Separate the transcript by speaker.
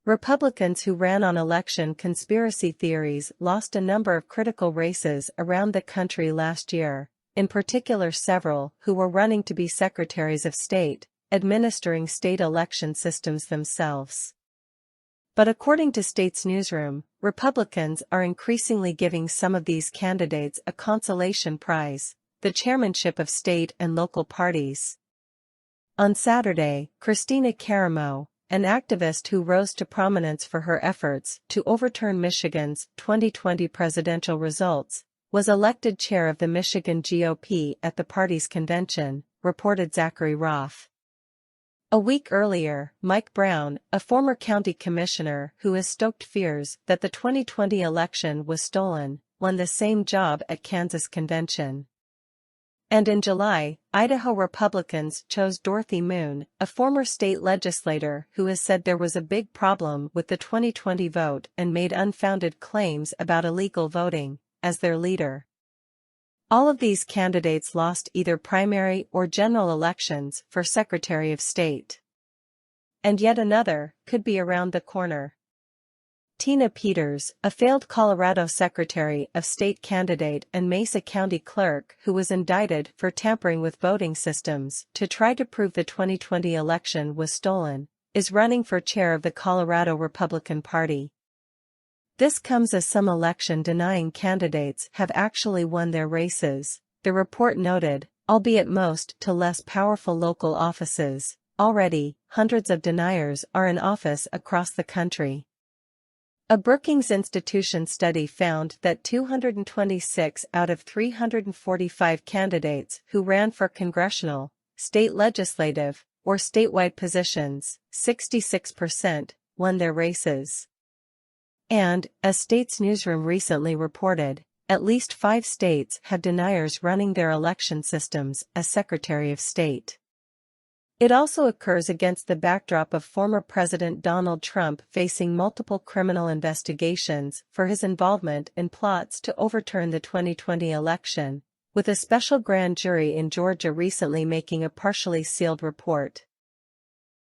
Speaker 1: Republicans who ran on election conspiracy theories lost a number of critical races around the country last year, in particular several who were running to be secretaries of state, administering state election systems themselves. But according to States Newsroom, Republicans are increasingly giving some of these candidates a consolation prize, the chairmanship of state and local parties. On Saturday, Christina Caramo, an activist who rose to prominence for her efforts to overturn Michigan's 2020 presidential results, was elected chair of the Michigan GOP at the party's convention, reported Zachary Roth. A week earlier, Mike Brown, a former county commissioner who has stoked fears that the 2020 election was stolen, won the same job at Kansas convention. And in July, Idaho Republicans chose Dorothy Moon, a former state legislator who has said there was a big problem with the 2020 vote and made unfounded claims about illegal voting, as their leader. All of these candidates lost either primary or general elections for Secretary of State. And yet another could be around the corner. Tina Peters, a failed Colorado Secretary of State candidate and Mesa County clerk who was indicted for tampering with voting systems to try to prove the 2020 election was stolen, is running for chair of the Colorado Republican Party. This comes as some election-denying candidates have actually won their races, the report noted, albeit most to less powerful local offices. Already, hundreds of deniers are in office across the country. A Brookings Institution study found that 226 out of 345 candidates who ran for congressional, state legislative, or statewide positions, 66%, won their races. And, as States Newsroom recently reported, at least 5 states have deniers running their election systems as Secretary of State. It also occurs against the backdrop of former President Donald Trump facing multiple criminal investigations for his involvement in plots to overturn the 2020 election, with a special grand jury in Georgia recently making a partially sealed report.